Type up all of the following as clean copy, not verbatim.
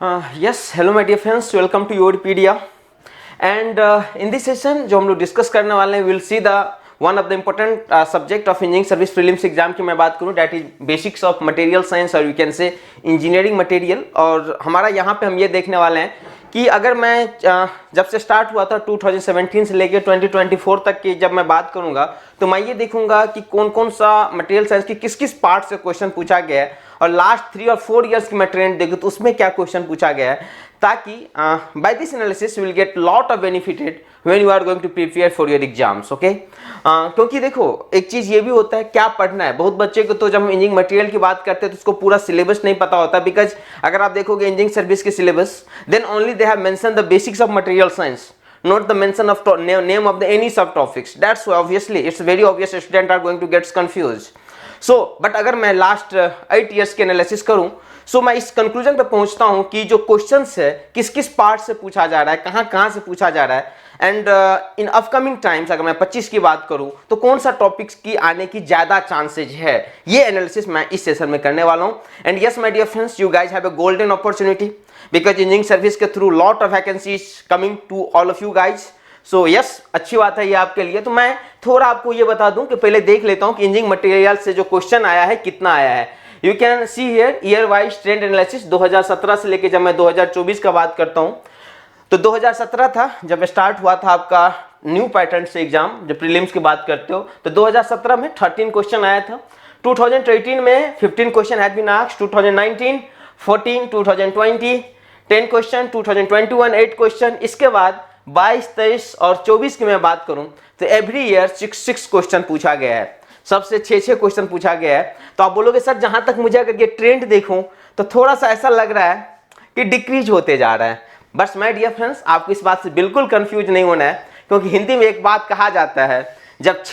Yes, hello my dear friends, welcome to Yourpedia. And in this session जो हम लोग discuss करने वाले हैं, we'll see the one of the important subject of engineering service prelims exam की मैं बात करूँ, that is basics of material science और we can say engineering material. और हमारा यहाँ पे हम ये देखने वाले हैं कि अगर मैं जब से स्टार्ट हुआ था 2017 से लेके 2024 तक की जब मैं बात करूंगा तो मैं ये देखूंगा कि कौन कौन सा मटेरियल साइंस की किस किस पार्ट से क्वेश्चन पूछा गया है और लास्ट 3 और 4 इयर्स की मैं ट्रेंड देखूँ तो उसमें क्या क्वेश्चन पूछा गया है, ताकि by this analysis you will get lot of benefited when you are going to prepare for your exams. Okay, क्योंकि देखो एक चीज ये भी होता है क्या पढ़ना है. बहुत बच्चे को तो जब हम इंजीनियरिंग मटेरियल की बात करते हैं तो उसको पूरा सिलेबस नहीं पता होता, बिकॉज अगर आप देखोगे इंजीनियरिंग सर्विस के syllabus then only they have mention the basics of material science, not the mention of name of the any subtopics. That's why obviously it's very obvious students are going to get confused. So but अगर मैं last 8 years के analysis करूं सो मैं इस conclusion पे पहुंचता हूं कि जो क्वेश्चंस है किस किस पार्ट से पूछा जा रहा है, कहां कहां से पूछा जा रहा है, एंड इन अपकमिंग टाइम्स अगर मैं 25 की बात करूं तो कौन सा टॉपिक्स की आने की ज्यादा चांसेज है, ये एनालिसिस मैं इस सेशन में करने वाला हूं. And yes my dear friends, you guys have a golden opportunity because engineering service के through lot of vacancies coming to all of you guys. So yes, अच्छी बात है ये आपके लिए. तो मैं थोड़ा आपको ये बता दूं कि पहले देख लेता हूं कि इंजीनियरिंग मटेरियल से जो क्वेश्चन आया है कितना आया है. You can see here year wise trend analysis 2017 से लेके जब मैं 2024 का बात करता हूं तो 2017 था जब स्टार्ट हुआ था आपका न्यू पैटर्न से एग्जाम, जब प्रीलिम्स की बात करते हो तो 2017 में 13 क्वेश्चन आया था. 2018 में 15 question had been asked, 2019 14, 2020 10 question, 2021 8 question. इसके बाद 22, 23 और 24 की मैं बात करूं तो एवरी ईयर 6 क्वेश्चन पूछा गया है, सबसे 6 क्वेश्चन पूछा गया है. तो आप बोलोगे सर जहां तक मुझे अगर ये ट्रेंड देखूं तो थोड़ा सा ऐसा लग रहा है कि डिक्रीज होते जा रहा है. बस माय डियर फ्रेंड्स, आपको इस बात से बिल्कुल कंफ्यूज नहीं होना है, क्योंकि हिंदी में एक बात कहा जाता है जब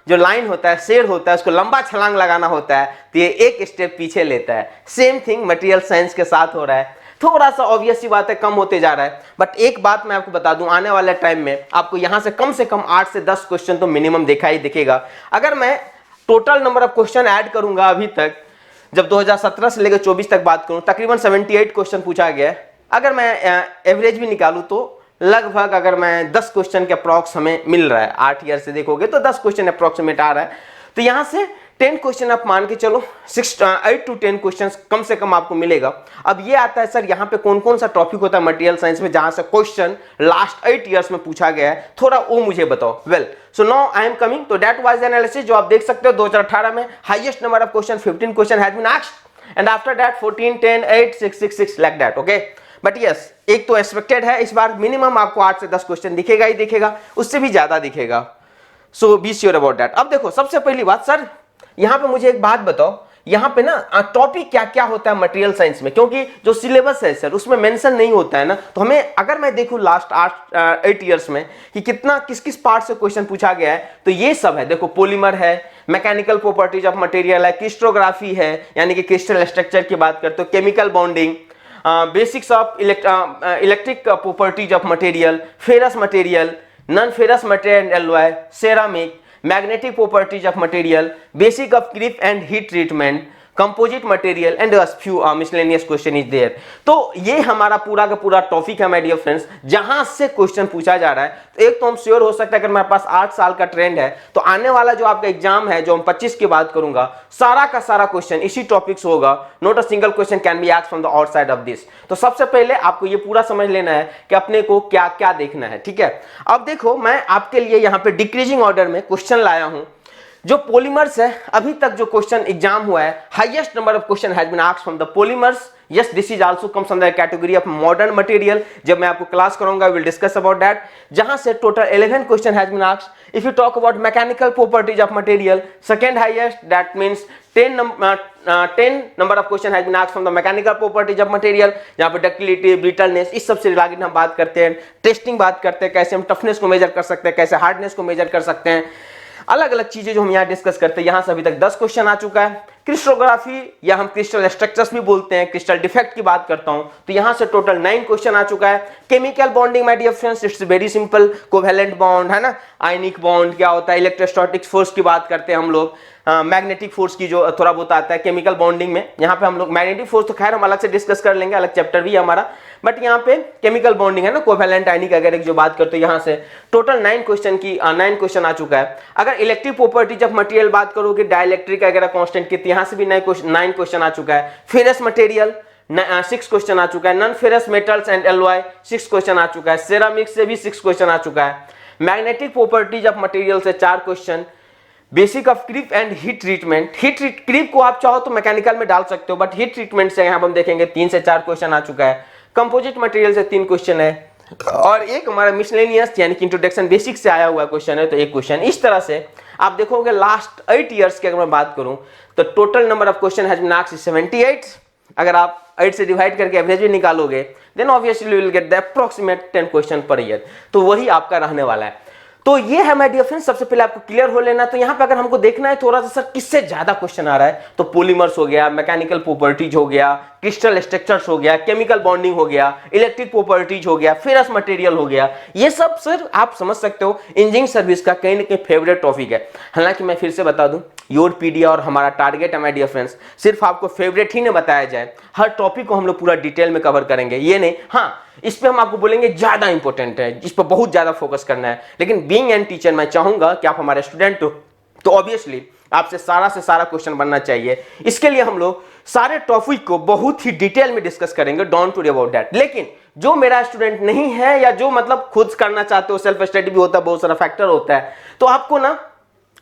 जो लाइन होता है, शेर होता है, उसको लंबा छलांग लगाना होता है तो ये एक स्टेप पीछे लेता है. सेम थिंग मटेरियल साइंस के साथ हो रहा है. थोड़ा सा ऑब्वियस सी बात है, कम होते जा रहा है. बट एक बात मैं आपको बता दूं, आने वाले टाइम में आपको यहां से कम 8 से 10 क्वेश्चन तो मिनिमम देखा ही दिखेगा. अगर मैं total number of question add करूंगा अभी तक, जब 2017 से लेकर 24 तक बात करूं, तकरीबन 78 क्वेश्चन पूछा गया है. अगर मैं एवरेज भी निकालूं तो लगभग अगर मैं 10 क्वेश्चन के अप्रॉक्स हमें मिल रहा है, 8 ईयर से देखोगे तो 10 क्वेश्चन अप्रॉक्सीमेट आ रहा है. तो यहां से 10 क्वेश्चन आप मान के चलो 8 to 10 क्वेश्चन कम से कम आपको मिलेगा. अब ये आता है सर यहाँ पे कौन कौन सा टॉपिक होता है मटेरियल साइंस में जहां से क्वेश्चन लास्ट 8 इयर्स में पूछा गया है, थोड़ा वो मुझे बताओ. Well, so now I am coming तो दैट वाज एनालिसिस जो आप देख सकते हो. 2018 में highest number of question 15 question had been asked and after that 14, 10, 8, 6, 6 like that. Okay, but yes, एक तो एक्सपेक्टेड है इस बार मिनिमम आपको 8 से 10 क्वेश्चन दिखेगा ही दिखेगा, उससे भी ज्यादा दिखेगा. सो बी श्योर अबाउट दैट. अब देखो सबसे पहली बात, सर यहां पे मुझे एक बात बताओ, यहां पे ना टॉपिक क्या क्या होता है मटेरियल साइंस में, क्योंकि जो सिलेबस है सर उसमें मेंशन नहीं होता है ना. तो हमें अगर मैं देखूं लास्ट 8 इयर्स में कि कितना किस किस पार्ट से क्वेश्चन पूछा गया है तो ये सब है. देखो पॉलीमर है, मैकेनिकल प्रॉपर्टीज ऑफ मटेरियल है, क्रिस्टोग्राफी है यानी कि क्रिस्टल स्ट्रक्चर की बात करते हो, chemical bonding, basics of electric properties of material, ferrous material, non ferrous material alloy, ceramic, magnetic properties of material, basic of creep and heat treatment, composite material and few miscellaneous question is there. तो ये हमारा पूरा का पूरा topic है my dear friends, जहां से question पूछा जा रहा है. तो एक तो हम श्योर हो सकता है अगर मेरे पास 8 साल का ट्रेंड है तो आने वाला जो आपका एग्जाम है जो हम 25 की बात करूंगा, सारा का सारा क्वेश्चन इसी टॉपिक से होगा. Not a single question can be asked from the outside of this. तो सबसे पहले आपको ये पूरा समझ लेना है कि अपने को क्या क्या देखना है. ठीक है, अब देखो मैं आपके लिए यहाँ पे डिक्रीजिंग ऑर्डर में क्वेश्चन लाया हूं. जो पॉलीमर्स है, अभी तक जो क्वेश्चन एग्जाम हुआ है, highest number of question has been asked from the polymers. Yes, this is also comes under category of modern material. जब मैं आपको क्लास कराऊंगा विल डिस्कस अबाउट दैट. जहां से total 11 question has been asked. If you talk about mechanical properties of material, second highest, that means 10 number of question has been asked from the mechanical properties of material, जहां पे ductility, brittleness, इस सब से related हम बात करते हैं. Testing बात करते हैं, कैसे हम टफनेस को मेजर कर सकते हैं, कैसे हार्डनेस को मेजर कर सकते हैं, अलग अलग चीजें जो हम यहाँ डिस्कस करते हैं. यहां से अभी तक 10 क्वेश्चन आ चुका है. क्रिस्टोग्राफी या हम क्रिस्टल स्ट्रक्चर्स भी बोलते हैं, क्रिस्टल डिफेक्ट की बात करता हूं तो यहां से टोटल 9 क्वेश्चन आ चुका है। Chemical bonding my dear friends, it's very simple, covalent bond है ना, आयनिक बॉन्ड क्या होता है, इलेक्ट्रोस्टैटिक फोर्स की बात करते हैं हम लोग, मैग्नेटिक फोर्स की जो थोड़ा बहुत आता है केमिकल बॉन्डिंग में। यहाँ पे हम लोग मैग्नेटिक फोर्स तो खैर हम अलग से डिस्कस कर लेंगे, अलग चैप्टर भी है हमारा, बट यहाँ पे केमिकल बॉन्डिंग है ना, कोवैलेंट आयनिक अगर एक जो बात करते हैं, यहाँ से टोटल 9 क्वेश्चन आ चुका है। अगर इलेक्ट्रिक प्रॉपर्टीज ऑफ मटेरियल बात करोगे, डाइलेक्ट्रिक अगर कांस्टेंट की, यहाँ से भी 9 क्वेश्चन आ चुका है। फेरस मटेरियल 6 क्वेश्चन आ चुका है। Non ferrous metals and alloy 6 question आ चुका है। सेरामिक्स से भी 6 क्वेश्चन आ चुका है। मैग्नेटिक प्रॉपर्टीज ऑफ मटेरियल से 4 question. Basic of creep and heat treatment, creep को आप चाहो तो मैकेनिकल में डाल सकते हो, बट हीट ट्रीटमेंट से यहाँ हम देखेंगे 3 से 4 क्वेश्चन आ चुका है। कंपोजिट मटेरियल से 3 क्वेश्चन है, और एक हमारा मिसलेनियस यानी कि इंट्रोडक्शन बेसिक से आया हुआ क्वेश्चन है तो 1 क्वेश्चन। इस तरह से आप देखोगे लास्ट 8 ईयर्स की अगर मैं बात करूं तो total number of question has been asked 78। अगर आप 8 से डिवाइड करके एवरेज भी निकालोगे then obviously you will get the approximate 10 question per year, तो वही आपका रहने वाला है। तो ये है माय डियर फ्रेंड्स, सबसे पहले आपको क्लियर हो लेना। तो यहाँ पे अगर हमको देखना है थोड़ा सा सर किससे ज्यादा क्वेश्चन आ रहा है, तो पॉलीमर्स हो गया, मैकेनिकल प्रॉपर्टीज हो गया, क्रिस्टल स्ट्रक्चर्स हो गया, केमिकल बॉन्डिंग हो गया, इलेक्ट्रिक प्रॉपर्टीज हो गया, फेरस मटेरियल हो गया, ये सब सर आप समझ सकते हो इंजीनियरिंग सर्विस का कहीं ना कहीं फेवरेट टॉपिक है। हालांकि मैं फिर से बता दूं, योर पीडिया और हमारा टारगेट है माय डियर फ्रेंड्स, सिर्फ आपको फेवरेट ही नहीं बताया जाए, हर टॉपिक को हम लोग पूरा डिटेल में कवर करेंगे, ये नहीं हाँ इस पे हम आपको बोलेंगे ज्यादा इंपॉर्टेंट है, इस पर बहुत ज्यादा फोकस करना है। लेकिन बीइंग एन टीचर मैं चाहूंगा कि आप हमारे स्टूडेंट हो तो ऑब्वियसली आपसे सारा क्वेश्चन बनना चाहिए। इसके लिए हम लोग सारे टॉपिक को बहुत ही डिटेल में डिस्कस करेंगे, डोंट वरी अबाउट दैट। लेकिन जो मेरा स्टूडेंट नहीं है या जो मतलब खुद करना चाहते हो, सेल्फ स्टडी भी होता है, बहुत सारा फैक्टर होता है, तो आपको ना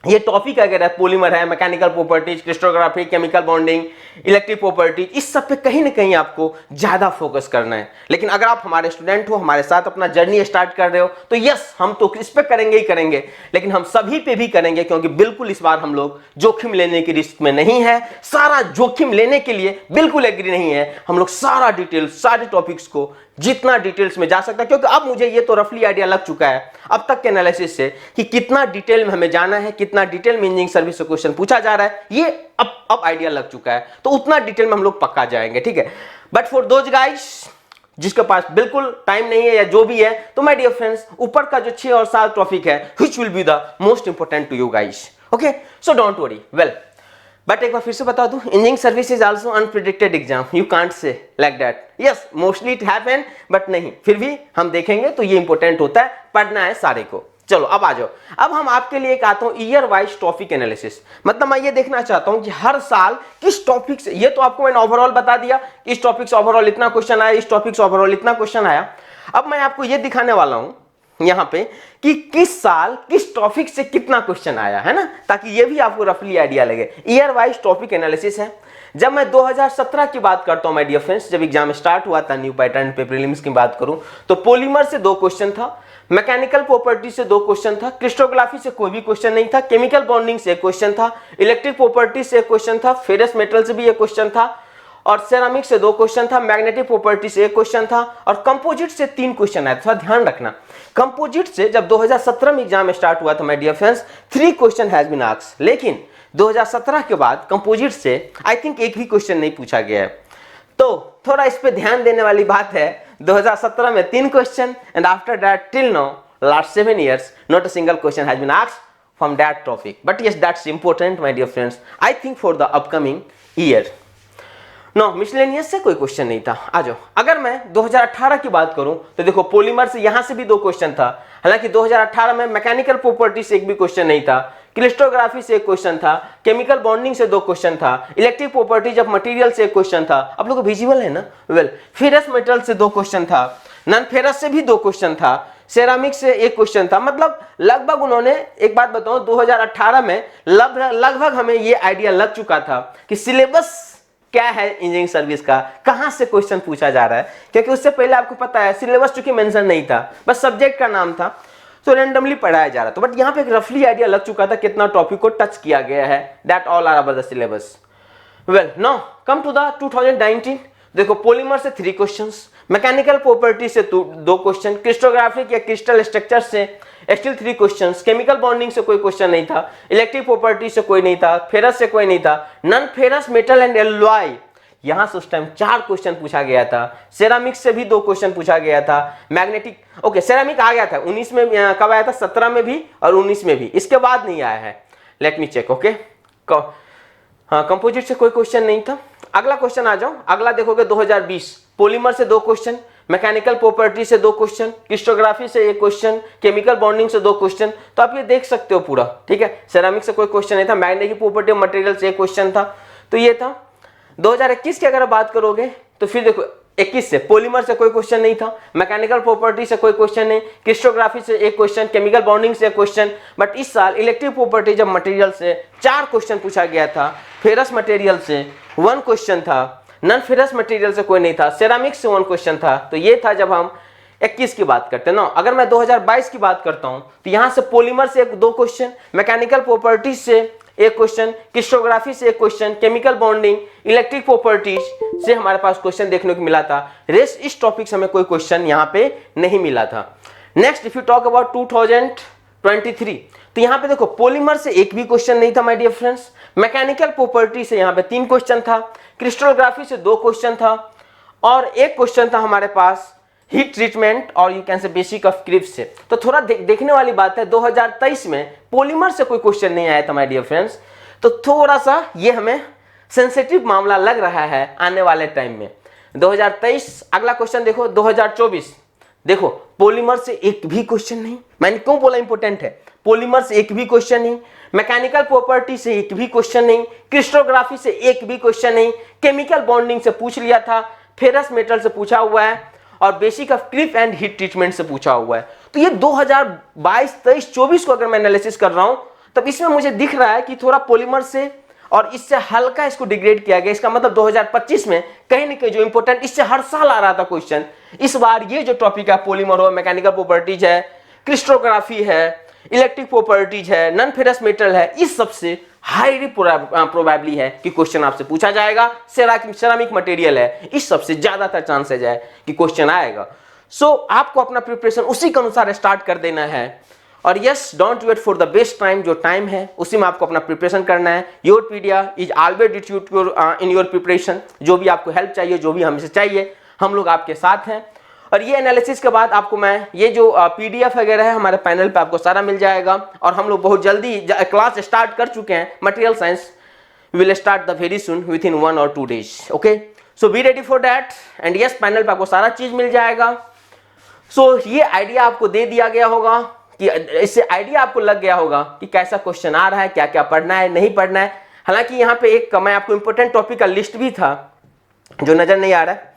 ये टॉपिक अगर है पॉलीमर है, mechanical properties, crystallography, chemical bonding, electric properties, इस सब पे कहीं ना कहीं आपको ज्यादा फोकस करना है। लेकिन अगर आप हमारे स्टूडेंट हो, हमारे साथ अपना जर्नी स्टार्ट कर रहे हो, तो यस हम तो इस पे करेंगे ही करेंगे, लेकिन हम सभी पे भी करेंगे, क्योंकि बिल्कुल इस बार हम लोग जोखिम लेने की रिस्क में नहीं है। सारा जोखिम लेने के लिए बिल्कुल एग्री नहीं है। हम लोग सारा डिटेल्स, सारे टॉपिक्स को जितना डिटेल्स में जा सकता है, क्योंकि अब मुझे ये तो रफली आइडिया लग चुका है अब तक के एनालिसिस से कि कितना डिटेल में हमें जाना है, कितना डिटेल में इंजीनियरिंग सर्विस से क्वेश्चन पूछा जा रहा है, ये अब आइडिया लग चुका है। तो उतना डिटेल में हम लोग पक्का जाएंगे, ठीक है। बट फॉर दोज गाइस जिसके पास बिल्कुल टाइम नहीं है या जो भी है, तो माय डियर फ्रेंड्स ऊपर का जो 6 और 7 टॉपिक है which will be the most important to you guys, okay. So don't worry. Well but एक बार फिर से बता दूं, engineering service is also unpredicted exam, you can't say like that. Yes mostly it happen, but नहीं, फिर भी हम देखेंगे तो ये इंपॉर्टेंट होता है, पढ़ना है सारे को। चलो अब आ जाओ, अब हम आपके लिए आता हूं ईयर वाइज टॉपिक एनालिसिस। मतलब मैं ये देखना चाहता हूं कि हर साल किस टॉपिक से, ये तो आपको मैंने ओवरऑल बता दिया, इस टॉपिक से ओवरऑल इतना क्वेश्चन आया, इस टॉपिक से ओवरऑल इतना क्वेश्चन आया। अब मैं आपको ये दिखाने वाला हूं यहां पे कि किस साल किस टॉपिक से कितना क्वेश्चन आया है ना, ताकि ये भी आपको रफली आइडिया लगे। ईयर वाइज टॉपिक एनालिसिस है। जब मैं 2017 की बात करता हूं माय डियर फ्रेंड्स, जब एग्जाम स्टार्ट हुआ था न्यू पैटर्न पे प्रीलिम्स की बात करूं, तो पॉलीमर से 2 क्वेश्चन था, मैकेनिकल प्रॉपर्टी से 2 क्वेश्चन था, क्रिस्टोग्राफी से कोई भी क्वेश्चन नहीं था, केमिकल बॉन्डिंग से 1 क्वेश्चन था, इलेक्ट्रिक प्रॉपर्टी से 1 क्वेश्चन था, फेरस मेटल से भी 1 क्वेश्चन था, और सेरामिक से 2 क्वेश्चन था, मैग्नेटिक प्रॉपर्टी से 1 क्वेश्चन था, और कंपोजिट से 3 क्वेश्चन आए। थोड़ा ध्यान रखना, कंपोजिट से जब 2017 में एग्जाम स्टार्ट हुआ था my dear friends 3 question has been asked, लेकिन 2017 के बाद कंपोजिट से आई थिंक एक भी क्वेश्चन नहीं पूछा गया है। तो थोड़ा इस पे ध्यान देने वाली बात है, 2017 में 3 question and after that till now last 7 years not a single question has been asked from that topic. But yes, that's important my dear friends, I think for the upcoming year. No miscellaneous से कोई question नहीं था। आ जाओ, अगर मैं 2018 की बात करूं तो देखो पॉलीमर से यहां से भी 2 क्वेश्चन था, हालांकि 2018 में मैकेनिकल प्रॉपर्टी से एक भी क्वेश्चन नहीं था, क्रिस्टोग्राफी से 1 क्वेश्चन था, केमिकल बॉन्डिंग से 2 क्वेश्चन था, इलेक्ट्रिक प्रॉपर्टीज ऑफ मटेरियल से 1 क्वेश्चन था। आप लोगों को विजुअल है ना, वेल फेरस मेटल से 2 क्वेश्चन था, नॉन फेरस से भी 2 क्वेश्चन था, सेरामिक से 1 क्वेश्चन था। मतलब लगभग उन्होंने, एक बात बताऊं, 2018 में लगभग हमें ये आइडिया लग चुका था कि सिलेबस क्या है इंजीनियरिंग सर्विस का, कहां से क्वेश्चन पूछा जा रहा है, क्योंकि उससे पहले आपको पता है सिलेबस चूंकि मेंशन नहीं था, बस सब्जेक्ट का नाम था, तो रैंडमली पढ़ाया जा रहा था। बट यहां पे एक रफली आइडिया लग चुका था कितना टॉपिक को टच किया गया है, that all are about the syllabus. Well now come to the 2019। देखो पॉलीमर से 3 क्वेश्चंस, मैकेनिकल प्रॉपर्टी से 2 क्वेश्चन, क्रिस्टोग्राफिक या क्रिस्टल स्ट्रक्चर से स्टील 3 क्वेश्चंस, केमिकल बॉन्डिंग से कोई क्वेश्चन नहीं था, इलेक्ट्रिक प्रॉपर्टी से कोई नहीं था, फेरस से कोई नहीं था, non ferrous metal and alloy यहां से उस टाइम 4 क्वेश्चन पूछा गया था, सेरामिक से भी 2 क्वेश्चन पूछा गया था, मैग्नेटिक ओके सेरामिक आ गया था 19 में, कब आया था 17 में भी और 19 में भी, इसके बाद नहीं आया है, लेट मी चेक ओके। हाँ कंपोजिट से कोई क्वेश्चन नहीं था। अगला क्वेश्चन आ जाओ, अगला देखोगे 2020 पॉलीमर से 2 क्वेश्चन, मैकेनिकल प्रॉपर्टी से 2 क्वेश्चन, क्रिस्टोग्राफी से 1 क्वेश्चन, केमिकल बॉन्डिंग से 2 क्वेश्चन, तो आप ये देख सकते हो पूरा, ठीक है। सेरामिक से कोई क्वेश्चन नहीं था, मैग्नेटिक प्रॉपर्टी ऑफ मटेरियल से 1 क्वेश्चन था, तो ये था। 2021 की अगर बात करोगे तो फिर देखो 21 से पॉलीमर से कोई क्वेश्चन नहीं था, मैकेनिकल प्रॉपर्टी से कोई क्वेश्चन नहीं, क्रिस्टोग्राफी से 1 क्वेश्चन, केमिकल बॉन्डिंग से 1 क्वेश्चन, बट इस साल इलेक्ट्रिक प्रॉपर्टीज ऑफ मटेरियल से 4 क्वेश्चन पूछा गया था, फेरस मटेरियल से 1 क्वेश्चन था, नॉन फेरस मटेरियल से कोई नहीं था, सेरामिक से 1 क्वेश्चन था। तो ये था जब हम 21 की बात करते हैं ना। अगर मैं 2022 की बात करता हूं तो यहां से पॉलीमर से 2 क्वेश्चन, मैकेनिकल प्रॉपर्टीज से 1 क्वेश्चन, क्रिस्टोग्राफी से 1 question, chemical bonding, electric properties से हमारे पास क्वेश्चन देखने को मिला था। रेस्ट इस टॉपिक से हमें कोई क्वेश्चन यहां पे नहीं मिला था। Next if you talk about 2023 तो यहां पे देखो पॉलीमर से 1 भी क्वेश्चन नहीं था my dear friends, mechanical property से यहां पे 3 क्वेश्चन था, क्रिस्टोग्राफी से 2 क्वेश्चन था और 1 क्वेश्चन था हमारे पास हीट ट्रीटमेंट और you can say basic of creeps से। तो थोड़ा देखने वाली बात है 2023 में पॉलीमर से कोई क्वेश्चन नहीं आया था माय डियर फ्रेंड्स, तो थोड़ा सा ये हमें सेंसिटिव मामला लग रहा है आने वाले टाइम में 2023। अगला क्वेश्चन देखो 2024, देखो पॉलीमर से 1 भी क्वेश्चन नहीं, मैंने क्यों बोला इंपॉर्टेंट है, पॉलीमर से 1 भी क्वेश्चन नहीं, मैकेनिकल प्रॉपर्टी से 1 भी क्वेश्चन नहीं, क्रिस्टोग्राफी से 1 भी क्वेश्चन नहीं, केमिकल बॉन्डिंग से पूछ लिया था, फेरस मेटल से पूछा हुआ है और basic of creep and heat treatment से पूछा हुआ है। तो ये 2022, 23, 24 को अगर मैं एनालिसिस कर रहा हूं तब इसमें मुझे दिख रहा है कि थोड़ा पॉलीमर से और इससे हल्का इसको डिग्रेड किया गया। इसका मतलब 2025 में कहीं ना कहीं जो इंपॉर्टेंट इससे हर साल आ रहा था क्वेश्चन, इस बार ये जो टॉपिक है पॉलीमर हो, मैकेनिकल प्रॉपर्टीज है, क्रिस्टोग्राफी है, इलेक्ट्रिक प्रॉपर्टीज है, नॉन फेरस मेटल है, इस सबसे हाईली प्रोबेबली है कि क्वेश्चन आपसे पूछा जाएगा। सेरामिक मटेरियल है, इस सबसे ज्यादातर चांसेज है कि क्वेश्चन आएगा। सो आपको अपना प्रिपरेशन उसी के अनुसार स्टार्ट कर देना है और yes don't wait for the best time, जो टाइम है उसी में आपको अपना प्रिपरेशन करना है। Yourpedia is always with you in your preparation. जो भी आपको हेल्प चाहिए, जो भी हमसे चाहिए, हम लोग आपके साथ हैं। और ये एनालिसिस के बाद आपको मैं ये जो पीडीएफ वगैरह है हमारे पैनल पे आपको सारा मिल जाएगा और हम लोग बहुत जल्दी क्लास स्टार्ट कर चुके हैं। Material science will start the very soon with in 1 और 2 days. Okay, so be ready for that and yes panel पे आपको सारा चीज मिल जाएगा। सो ये आइडिया आपको दे दिया गया होगा कि इससे आइडिया आपको लग गया होगा कि कैसा क्वेश्चन आ रहा है, क्या क्या पढ़ना है, नहीं पढ़ना है। हालांकि यहाँ पे एक मैं आपको इंपॉर्टेंट टॉपिक का लिस्ट भी था जो नजर नहीं आ रहा है,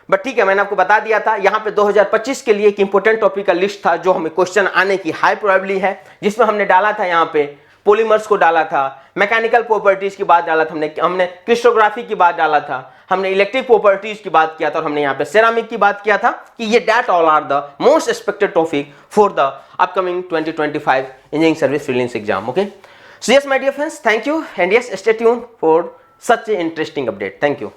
बट ठीक है मैंने आपको बता दिया था। यहाँ पे 2025 के लिए एक इंपॉर्टेंट टॉपिक का लिस्ट था जो हमें क्वेश्चन आने की हाई प्रोबेबिलिटी है, जिसमें हमने डाला था यहाँ पे पॉलीमर्स को डाला था, मैकेनिकल प्रॉपर्टीज की बात डाला था, हमने क्रिस्टोग्राफी की बात डाला था, हमने इलेक्ट्रिक प्रॉपर्टीज की बात किया था और हमने यहाँ पे सेरामिक की बात किया था कि ये that all are the most expected topic for the upcoming 2025 engineering service prelims exam. Okay, so yes my dear friends, thank you and yes stay tuned for such an interesting update. Thank you.